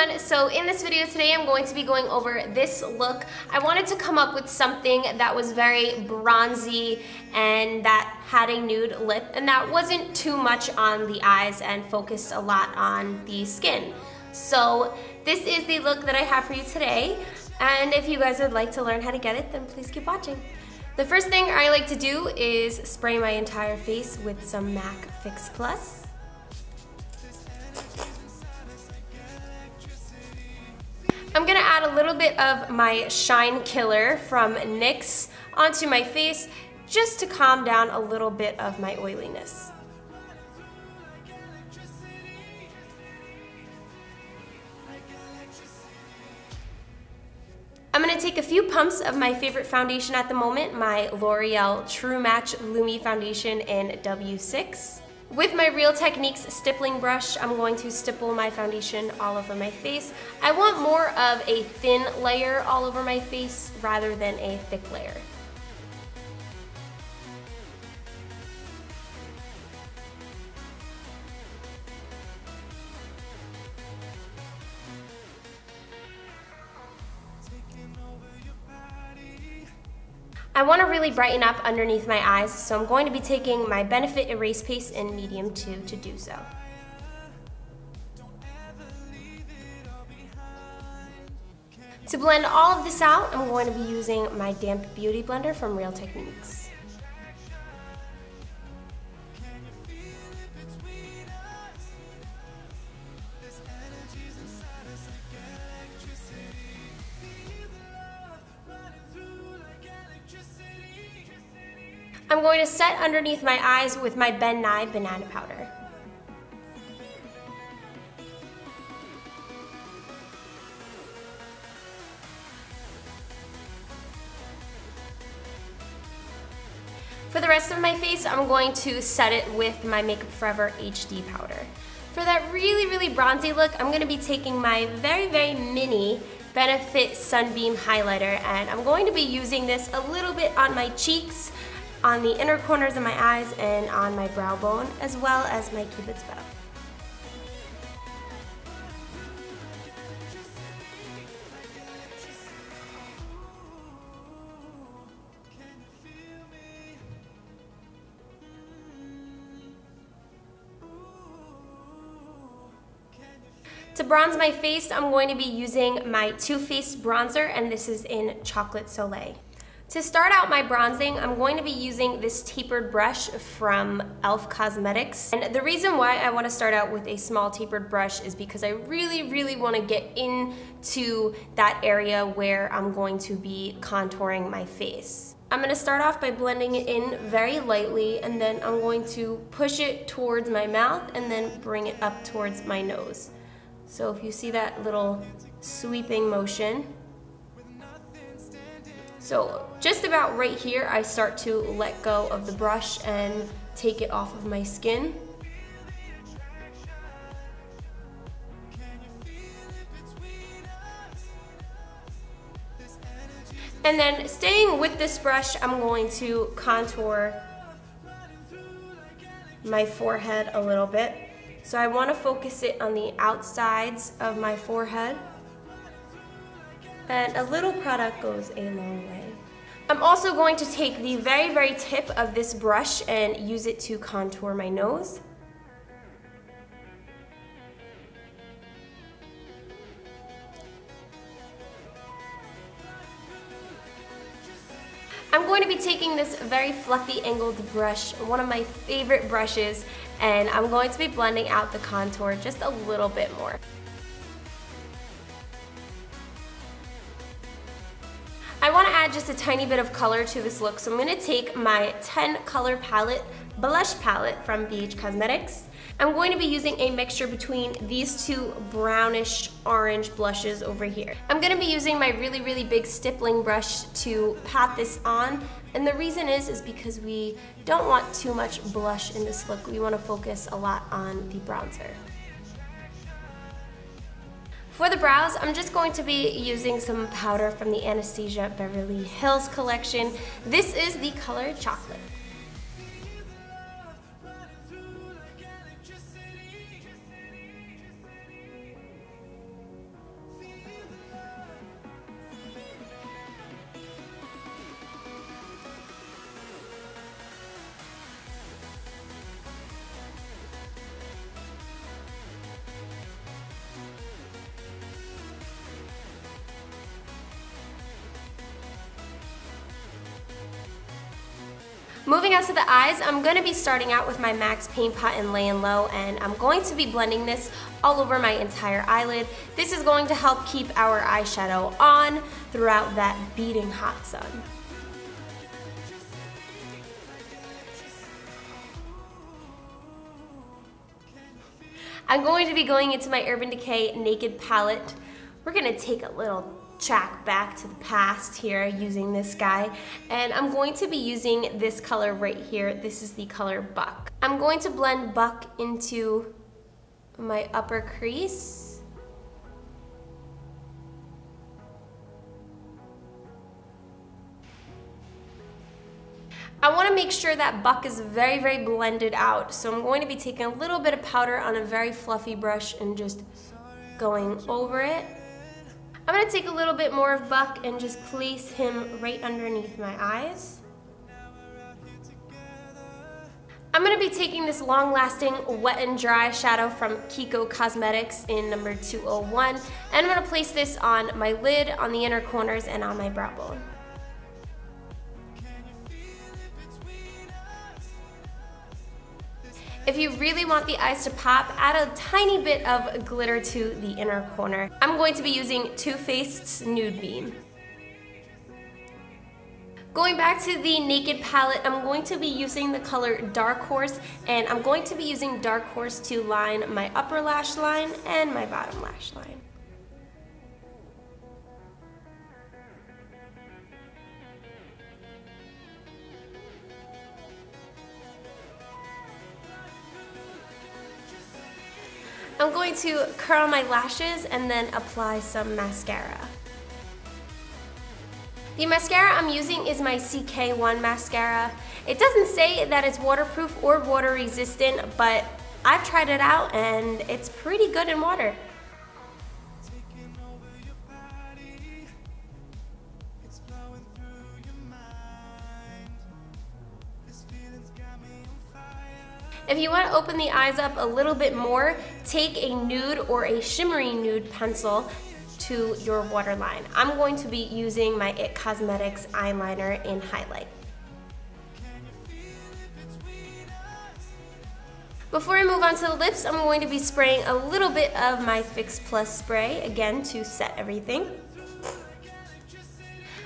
everyone, so in this video today I'm going to be going over this look. I wanted to come up with something that was very bronzy and that had a nude lip and that wasn't too much on the eyes and focused a lot on the skin. So this is the look that I have for you today, and if you guys would like to learn how to get it, then please keep watching. The first thing I like to do is spray my entire face with some MAC Fix Plus. I'm gonna add a little bit of my Shine Killer from NYX onto my face just to calm down a little bit of my oiliness. I'm gonna take a few pumps of my favorite foundation at the moment, my L'Oreal True Match Lumi foundation in W6. With my Real Techniques stippling brush, I'm going to stipple my foundation all over my face. I want more of a thin layer all over my face rather than a thick layer. I want to really brighten up underneath my eyes, so I'm going to be taking my Benefit Erase Paste in medium 2 to do so. To blend all of this out, I'm going to be using my damp beauty blender from Real Techniques. I'm going to set underneath my eyes with my Nye Banana Powder. For the rest of my face, I'm going to set it with my Makeup Forever HD powder. For that really bronzy look, I'm going to be taking my very mini Benefit Sunbeam highlighter, and I'm going to be using this a little bit on my cheeks, on the inner corners of my eyes, and on my brow bone, as well as my Cupid's bow. To bronze my face, I'm going to be using my Too Faced bronzer, and this is in Chocolate Solei. To start out my bronzing, I'm going to be using this tapered brush from e.l.f. Cosmetics. And the reason why I want to start out with a small tapered brush is because I really want to get into that area where I'm going to be contouring my face. I'm going to start off by blending it in very lightly, and then I'm going to push it towards my mouth and then bring it up towards my nose. So if you see that little sweeping motion, so just about right here, I start to let go of the brush and take it off of my skin. And then staying with this brush, I'm going to contour my forehead a little bit. So I want to focus it on the outsides of my forehead. And a little product goes a long way. I'm also going to take the very tip of this brush and use it to contour my nose. I'm going to be taking this very fluffy angled brush, one of my favorite brushes, and I'm going to be blending out the contour just a little bit more. I want to add just a tiny bit of color to this look, so I'm going to take my 10 color palette, blush palette from BH Cosmetics. I'm going to be using a mixture between these two brownish orange blushes over here. I'm going to be using my really big stippling brush to pat this on, and the reason is because we don't want too much blush in this look. We want to focus a lot on the bronzer. For the brows, I'm just going to be using some powder from the Anastasia Beverly Hills collection. This is the color Chocolate. Moving on to the eyes, I'm going to be starting out with my MAC's Paint Pot in Layin Low, and I'm going to be blending this all over my entire eyelid. This is going to help keep our eyeshadow on throughout that beating hot sun. I'm going to be going into my Urban Decay Naked palette. We're going to take a little track back to the past here using this guy, and I'm going to be using this color right here. This is the color Buck. I'm going to blend Buck into my upper crease. I want to make sure that Buck is very, very blended out, so I'm going to be taking a little bit of powder on a very fluffy brush and just going over it. I'm going to take a little bit more of Buck and just place him right underneath my eyes. I'm going to be taking this long-lasting Wet n Dry shadow from Kiko Cosmetics in number 201, and I'm going to place this on my lid, on the inner corners, and on my brow bone. If you really want the eyes to pop, add a tiny bit of glitter to the inner corner. I'm going to be using Too Faced's Nude Beam. Going back to the Naked palette, I'm going to be using the color Dark Horse, and I'm going to be using Dark Horse to line my upper lash line and my bottom lash line. I'm going to curl my lashes and then apply some mascara. The mascara I'm using is my CK1 mascara. It doesn't say that it's waterproof or water resistant, but I've tried it out and it's pretty good in water. If you want to open the eyes up a little bit more, take a nude or a shimmery nude pencil to your waterline. I'm going to be using my IT Cosmetics eyeliner in highlight. Before I move on to the lips, I'm going to be spraying a little bit of my Fix Plus spray, again to set everything.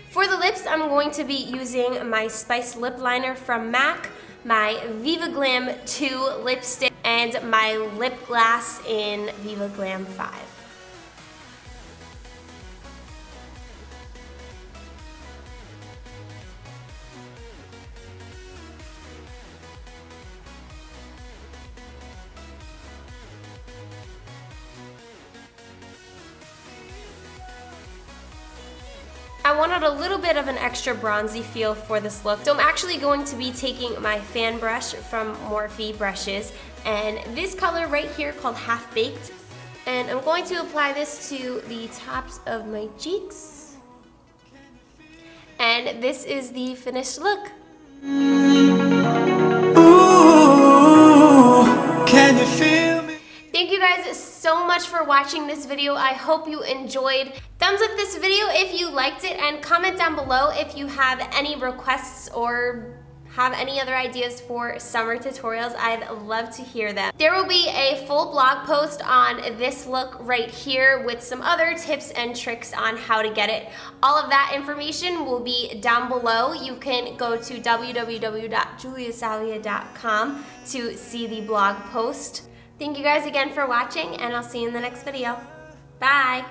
For the lips, I'm going to be using my Spice Lip Liner from MAC, my Viva Glam 2 lipstick, and my lip glass in Viva Glam 5. I wanted a little bit of an extra bronzy feel for this look, so I'm actually going to be taking my fan brush from Morphe brushes, and this color right here called Half Baked, and I'm going to apply this to the tops of my cheeks, and this is the finished look. Ooh, can you feel me? Thank you guys so much for watching this video. I hope you enjoyed. Thumbs up this video if you liked it, and comment down below if you have any requests or have any other ideas for summer tutorials. I'd love to hear them. There will be a full blog post on this look right here with some other tips and tricks on how to get it. All of that information will be down below. You can go to www.juliasalvia.com to see the blog post. Thank you guys again for watching, and I'll see you in the next video. Bye!